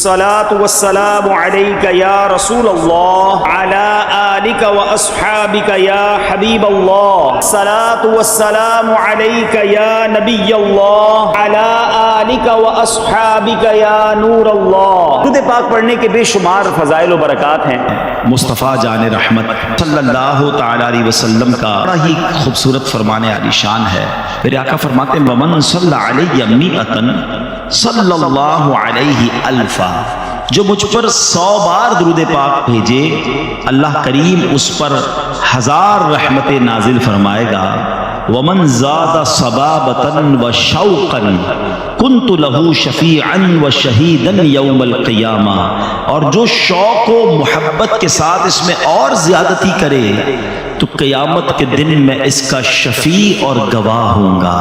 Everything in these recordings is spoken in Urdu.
الصلاة والسلام عليك يا رسول الله على آلك وأصحابك يا حبيب الله الصلاة والسلام عليك يا نبي الله على آلك وأصحابك يا نور الله۔ درود پاک پڑھنے کے بے شمار فضائل و برکات ہیں۔ مصطفیٰ جان رحمت صلی اللہ تعالی علیہ وسلم کا بڑا ہی خوبصورت فرمان عالی شان ہے۔ میرے آقا فرماتے ہیں ومن صلی علیہ مئۃ صلی اللہ علیہ الفا، جو مجھ پر 100 بار درود پاک بھیجے اللہ کریم اس پر 1000 رحمتیں نازل فرمائے گا۔ ومن زاد صبابۃ وشوقا کنت له شفیعا وشہیدا یوم القیامہ، اور جو شوق و محبت کے ساتھ اس میں اور زیادتی کرے تو قیامت کے دن میں اس کا شفیع اور گواہ ہوں گا۔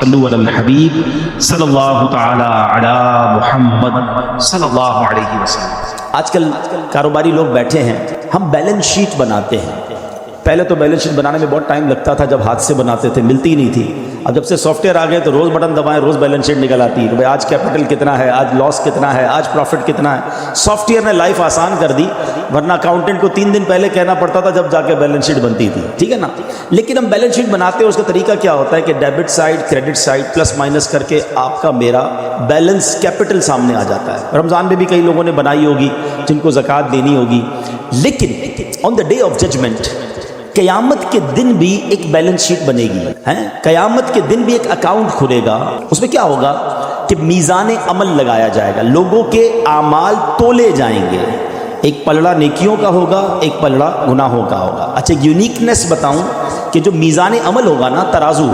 صلو علی الحبیب صلی اللہ تعالی علی محمد صلی اللہ علیہ وسلم۔ آج کل کاروباری لوگ بیٹھے ہیں، ہم بیلنس شیٹ بناتے ہیں۔ پہلے تو بیلنس شیٹ بنانے میں بہت ٹائم لگتا تھا، جب ہاتھ سے بناتے تھے ملتی ہی نہیں تھی۔ اب جب سے سافٹ ویئر آ گئے تو روز بٹن دبائیں روز بیلنس شیٹ نکل آتی ہے کہ بھائی آج کیپٹل کتنا ہے، آج لاس کتنا ہے، آج پروفٹ کتنا ہے۔ سافٹ ویئر نے لائف آسان کر دی، ورنہ اکاؤنٹنٹ کو 3 دن پہلے کہنا پڑتا تھا جب جا کے بیلنس شیٹ بنتی تھی، ٹھیک ہے نا۔ لیکن ہم بیلنس شیٹ بناتے ہیں، اس کا طریقہ کیا ہوتا ہے کہ debit side credit side plus minus کر کے آپ کا میرا بیلنس کیپٹل سامنے آ جاتا ہے۔ رمضان میں بھی کئی لوگوں نے بنائی ہوگی جن کو زکوٰۃ دینی ہوگی، لیکن آن دا ڈے آف ججمنٹ قیامت کے دن بھی ایک بیلنس شیٹ بنے گی، قیامت کے دن بھی ایک اکاؤنٹ کھلے گا۔ اس میں کیا ہوگا کہ میزان عمل لگایا جائے گا، لوگوں کے اعمال تولے جائیں گے، ایک پلڑا نیکیوں کا ہوگا، ایک پلڑا گناہوں کا ہوگا۔ اچھا یونیکنیس بتاؤں کہ جو میزان عمل ہوگا نا، ترازو،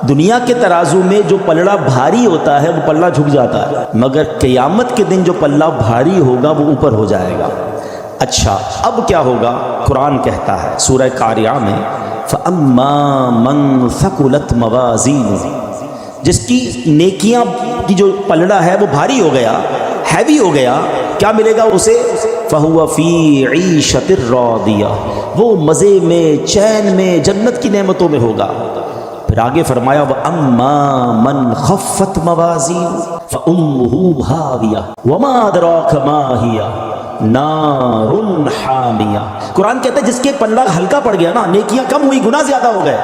دنیا کے ترازو میں جو پلڑا بھاری ہوتا ہے وہ پلڑا جھک جاتا ہے، مگر قیامت کے دن جو پلڑا بھاری ہوگا وہ اوپر ہو جائے گا۔ اچھا اب کیا ہوگا؟ قرآن کہتا ہے سورہ قاریہ میں فَأَمَّا مَنْ ثَقُلَتْ مَوَازِينُهُ، جس کی نیکیاں کی جو پلڑا ہے وہ بھاری ہو گیا، ہیوی ہو گیا، کیا ملے گا اسے؟ فَهُوَ فِي عِيشَةٍ رَاضِيَةٍ، وہ مزے میں، چین میں، جنت کی نعمتوں میں ہوگا۔ پھر آگے فرمایا وَأَمَّا مَنْ خَفَّتْ مَوَازِينُهُ فَأُمُّهُ هَاوِيَةٌ وَمَا أَدْرَاكَ مَا هِيَهْ نار حامیہ۔ قرآن کہتا ہے جس کے پلڑا ہلکا پڑ گیا نا، نیکیاں کم ہوئی، گناہ زیادہ ہو گئے،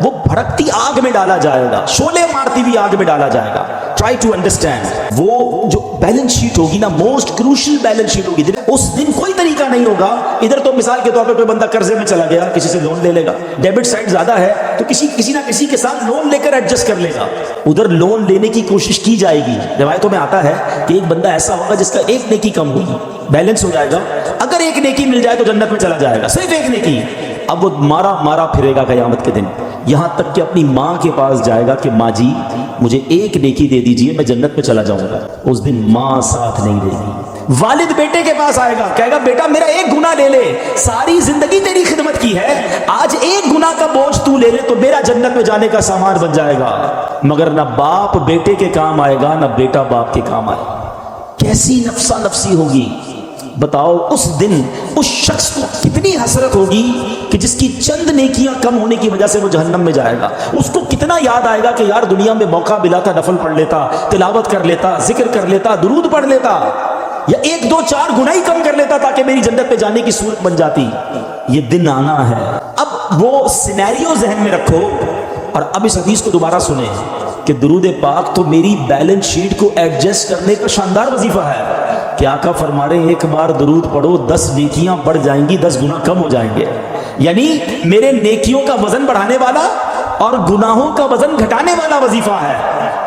وہ بھڑکتی آگ میں ڈالا جائے گا، شعلے مارتی ہوئی آگ میں ڈالا جائے گا۔ ٹرائی ٹو انڈرسٹینڈ، وہ جو بیلنس شیٹ ہوگی نا، موسٹ کروشل بیلنس شیٹ ہوگی، اس دن کوئی طریقہ نہیں ہوگا۔ ادھر تو مثال کے طور پہ کوئی بندہ قرضے میں چلا گیا، کسی سے لون لے لے گا، ڈیبٹ سائڈ زیادہ ہے تو کسی نہ کسی کے ساتھ لون لے کر ایڈجسٹ کر لے گا، ادھر لون لینے کی کوشش کی جائے گی۔ روایتوں میں آتا ہے کہ ایک بندہ ایسا ہوگا جس کا ایک نیکی کم ہوگی، بیلنس ہو جائے گا، اگر ایک نیکی مل جائے تو جنت میں چلا جائے گا، صرف ایک نیکی۔ اب وہ مارا پھرے گا قیامت کے دن، یہاں تک کہ اپنی ماں کے پاس جائے گا کہ ماں جی مجھے ایک نیکی دے دیجئے، میں جنت میں چلا جاؤں گا۔ اس دن ماں ساتھ نہیں دے گی۔ والد بیٹے کے پاس آئے گا، کہے گا بیٹا میرا ایک گناہ لے لے، ساری زندگی تیری خدمت کی ہے، آج ایک گناہ کا بوجھ تو لے لے تو میرا جنت میں جانے کا سامان بن جائے گا۔ مگر نہ باپ بیٹے کے کام آئے گا، نہ بیٹا باپ کے کام آئے گا۔ کیسی نفسا نفسی ہوگی بتاؤ؟ اس دن اس شخص کو کتنی حسرت ہوگی کہ جس کی چند نیکیاں کم ہونے کی وجہ سے وہ جہنم میں جائے گا۔ اس کو کتنا یاد آئے گا کہ یار دنیا میں موقع ملا تھا، نفل پڑھ لیتا، تلاوت کر لیتا، ذکر کر لیتا، درود پڑھ لیتا، یا 1 2 4 گناہ ہی کم کر لیتا تاکہ میری جنت پہ جانے کی صورت بن جاتی۔ یہ دن آنا ہے۔ اب وہ سینیریو ذہن میں رکھو اور اب اس حدیث کو دوبارہ سنیں کہ درود پاک تو میری بیلنس شیٹ کو ایڈجسٹ کرنے کا شاندار وظیفہ ہے کہ آقا فرما رہے ہیں ایک بار درود پڑھو 10 نیکیاں بڑھ جائیں گی، 10 گناہ کم ہو جائیں گے۔ یعنی میرے نیکیوں کا وزن بڑھانے والا اور گناہوں کا وزن گھٹانے والا وظیفہ ہے۔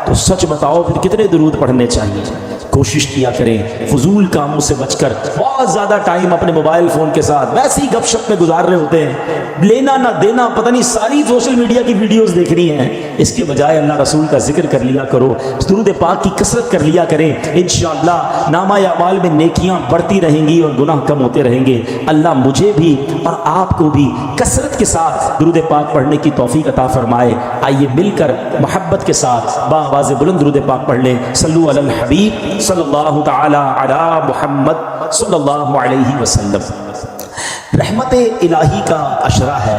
تو سچ بتاؤ پھر کتنے درود پڑھنے چاہیے؟ کوشش کیا کریں فضول کاموں سے بچ کر۔ بہت زیادہ ٹائم اپنے موبائل فون کے ساتھ ویسے ہی گپ شپ میں گزار رہے ہوتے ہیں، لینا نہ دینا پتہ نہیں، ساری سوشل میڈیا کی ویڈیوز دیکھنی ہیں۔ اس کے بجائے اللہ رسول کا ذکر کر لیا کرو، درود پاک کی کثرت کر لیا کریں، انشاءاللہ نامہ اعمال میں نیکیاں بڑھتی رہیں گی اور گناہ کم ہوتے رہیں گے۔ اللہ مجھے بھی اور آپ کو بھی کثرت کے ساتھ درود پاک پڑھنے کی توفیق عطا فرمائے۔ آئیے مل کر محبت کے ساتھ باآواز بلند درود پاک پڑھ لیں۔ صلو علی الحبیب صلی اللہ تعالی علی محمد صلی اللہ علیہ وسلم۔ رحمت الہی کا عشرہ ہے،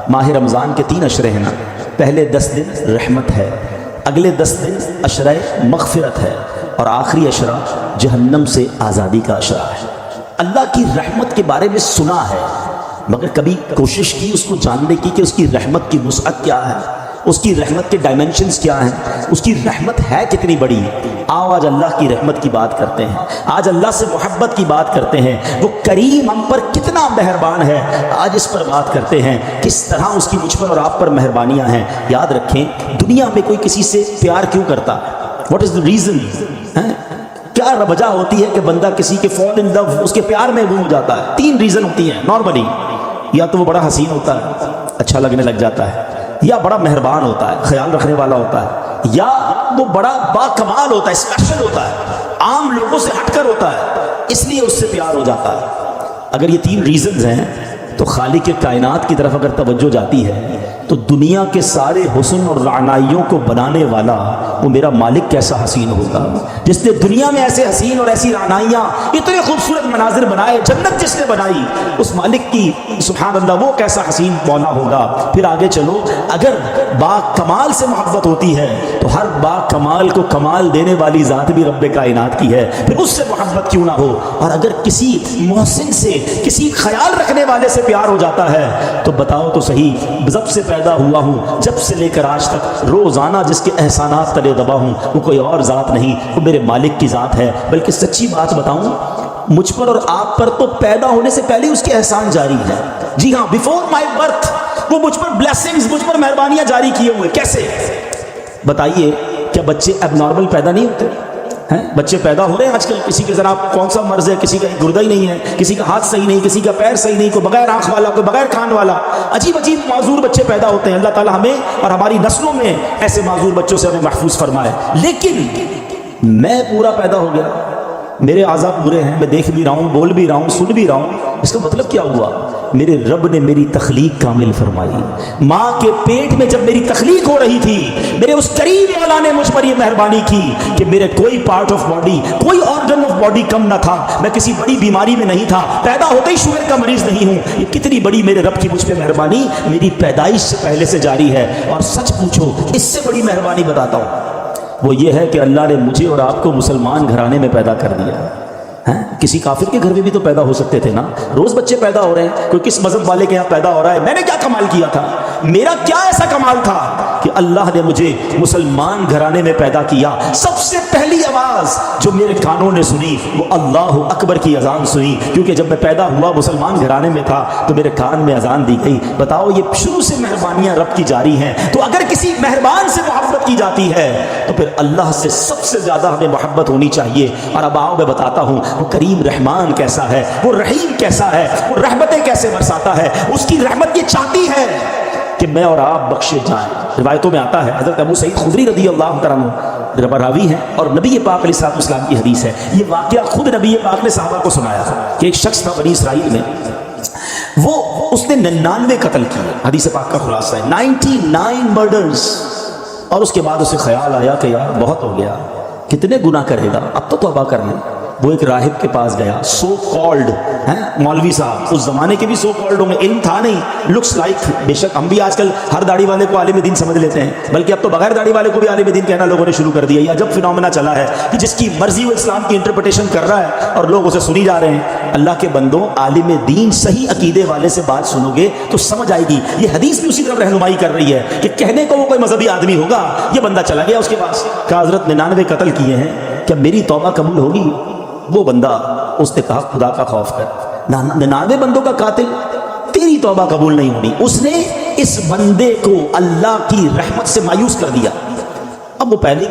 ماہ رمضان کے 3 عشرے ہیں نا، پہلے 10 دن رحمت ہے، اگلے 10 دن عشرہ مغفرت ہے، اور آخری اشرا جہنم سے آزادی کا اشرا ہے۔ اللہ کی رحمت کے بارے میں سنا ہے مگر کبھی کوشش کی اس کو جاننے کی کہ اس کی رحمت کی وسعت کیا ہے، اس کی رحمت کے ڈائمنشنز کیا ہیں، اس کی رحمت ہے کتنی بڑی۔ آؤ آج اللہ کی رحمت کی بات کرتے ہیں، آج اللہ سے محبت کی بات کرتے ہیں، وہ کریم ہم پر کتنا مہربان ہے، آج اس پر بات کرتے ہیں، کس طرح اس کی مجھ پر اور آپ پر مہربانیاں ہیں۔ یاد رکھیں دنیا میں کوئی کسی سے پیار کیوں کرتا ہے؟ What is the reason? کیا وجہ ہوتی ہے کہ بندہ کسی کے فال ان لو، اس کے پیار میں گم ہو جاتا ہے؟ 3 ریزن ہوتی ہیں نارملی، یا تو وہ بڑا حسین ہوتا ہے، اچھا لگنے لگ جاتا ہے، یا بڑا مہربان ہوتا ہے، خیال رکھنے والا ہوتا ہے، یا وہ بڑا با کمال ہوتا ہے، اسپیشل ہوتا ہے، عام لوگوں سے ہٹ کر ہوتا ہے، اس لیے اس سے پیار ہو جاتا ہے۔ اگر یہ 3 ریزنز ہیں تو خالق کائنات کی طرف اگر توجہ جاتی ہے تو دنیا کے سارے حسن اور رعنائیوں کو بنانے والا وہ میرا مالک کیسا حسین ہوگا، جس نے دنیا میں ایسے حسین اور ایسی رعنائیاں، اتنے خوبصورت مناظر بنائے، جنت جس نے بنائی، اس مالک کی سبحان اللہ وہ کیسا حسین مولا ہوگا۔ پھر آگے چلو، اگر با کمال سے محبت ہوتی ہے تو ہر با کمال کو کمال دینے والی ذات بھی رب کائنات کی ہے، پھر اس سے محبت کیوں نہ ہو۔ اور اگر کسی محسن سے، کسی خیال رکھنے والے سے پیار ہو جاتا ہے تو بتاؤ تو صحیح، جب سے پیدا ہوا ہوں جب سے لے کر آج تک روزانہ جس کے احسانات تلے دبا ہوں وہ کوئی اور ذات نہیں، وہ میرے مالک کی ذات ہے۔ بلکہ سچی بات بتاؤں، مجھ پر اور آپ پر تو پیدا ہونے سے پہلے اس کے احسان جاری ہے۔ جی ہاں، بیفور مائی برتھ وہ مجھ پر بلیسنگز، مجھ پر مہربانیاں جاری کیے ہوئے۔ کیسے بتائیے؟ کیا بچے اب نارمل پیدا نہیں ہوتے ہیں؟ بچے پیدا ہو رہے ہیں آج کل، کسی کے ذرا کون سا مرض ہے، کسی کا گردہ ہی نہیں ہے، کسی کا ہاتھ صحیح نہیں، کسی کا پیر صحیح نہیں، کوئی بغیر آنکھ والا، کوئی بغیر کان والا، عجیب عجیب معذور بچے پیدا ہوتے ہیں۔ اللہ تعالیٰ ہمیں اور ہماری نسلوں میں ایسے معذور بچوں سے ہمیں محفوظ فرمائے۔ لیکن میں پورا پیدا ہو گیا، میرے اعضاء پورے ہیں، میں دیکھ بھی رہا ہوں، بول بھی رہا ہوں، سن بھی رہا ہوں۔ اس کا مطلب کیا ہوا؟ میرے رب نے میری تخلیق کامل فرمائی۔ ماں کے پیٹ میں جب میری تخلیق ہو رہی تھی، میرے اس کریم مولا نے مجھ پر یہ مہربانی کی کہ میرے کوئی پارٹ آف باڈی، کوئی آرگن آف باڈی کم نہ تھا، میں کسی بڑی بیماری میں نہیں تھا، پیدا ہوتے ہی شوگر کا مریض نہیں ہوں۔ یہ کتنی بڑی میرے رب کی مجھ پہ مہربانی میری پیدائش سے پہلے سے جاری ہے۔ اور سچ پوچھو، اس سے بڑی مہربانی بتاتا ہوں، وہ یہ ہے کہ اللہ نے مجھے اور آپ کو مسلمان گھرانے میں پیدا کر دیا ہے۔ کسی کافر کے گھر میں بھی تو پیدا ہو سکتے تھے نا، روز بچے پیدا ہو رہے ہیں، کوئی کس مذہب والے کے یہاں پیدا ہو رہا ہے۔ میں نے کیا کمال کیا تھا؟ میرا کیا ایسا کمال تھا کہ اللہ نے مجھے مسلمان گھرانے میں پیدا کیا؟ سب سے پہلی آواز جو میرے کانوں نے سنی وہ اللہ اکبر کی اذان سنی، کیونکہ جب میں پیدا ہوا مسلمان گھرانے میں تھا تو میرے کان میں اذان دی گئی۔ بتاؤ، یہ شروع سے مہربانیاں رب کی جاری ہیں۔ تو اگر کسی مہربان سے محبت کی جاتی ہے تو پھر اللہ سے سب سے زیادہ ہمیں محبت ہونی چاہیے۔ اور اب آؤ میں بتاتا ہوں وہ کریم رحمان کیسا ہے، وہ رحیم کیسا ہے، وہ رحمتیں کیسے برساتا ہے۔ اس کی رحمت یہ چاہتی ہے کہ میں اور آپ بخشے جائیں۔ روایتوں میں آتا ہے، حضرت ابو سعید خدری رضی اللہ عنہ راوی ہیں اور نبی پاک علیہ السلام کی حدیث ہے۔ یہ واقعہ خود نبی پاک نے صحابہ کو سنایا تھا کہ ایک شخص تھا بنی اسرائیل میں، وہ اس نے 99 قتل کیے۔ حدیث پاک کا خلاصہ ہے 99 مرڈرز۔ اور اس کے بعد اسے خیال آیا کہ یار بہت ہو گیا، کتنے گناہ کرے گا، اب تو توبہ کر لیں۔ وہ ایک راہب کے پاس گیا، سو کالڈ مولوی صاحب، اس زمانے کے بھی سو کالڈ ہوں گے، علم تھا نہیں، لکس لائک۔ بے شک ہم بھی آج کل ہر داڑھی والے کو عالم دین سمجھ لیتے ہیں، بلکہ اب تو بغیر داڑھی والے کو بھی عالم دین کہنا لوگوں نے شروع کر دیا۔ یہ عجب فنومنا چلا ہے کہ جس کی مرضی وہ اسلام کی انٹرپریٹیشن کر رہا ہے اور لوگ اسے سنی جا رہے ہیں۔ اللہ کے بندوں، عالم دین صحیح عقیدے والے سے بات سنو گے تو سمجھ آئے گی۔ یہ حدیث بھی اسی طرف رہنمائی کر رہی ہے کہ کہنے کو وہ کوئی مذہبی آدمی ہوگا، یہ بندہ چلا گیا اس کے پاس، کہا حضرت 99 قتل کیے ہیں، کیا میری توبہ قبول ہوگی؟ وہ بندہ، اس نے کہا خدا کا خوف کر، 99 بندوں کا قاتل، تیری توبہ قبول نہیں ہونی۔ اس نے اس بندے کو اللہ کی رحمت سے مایوس کر دیا۔ اب وہ پہلے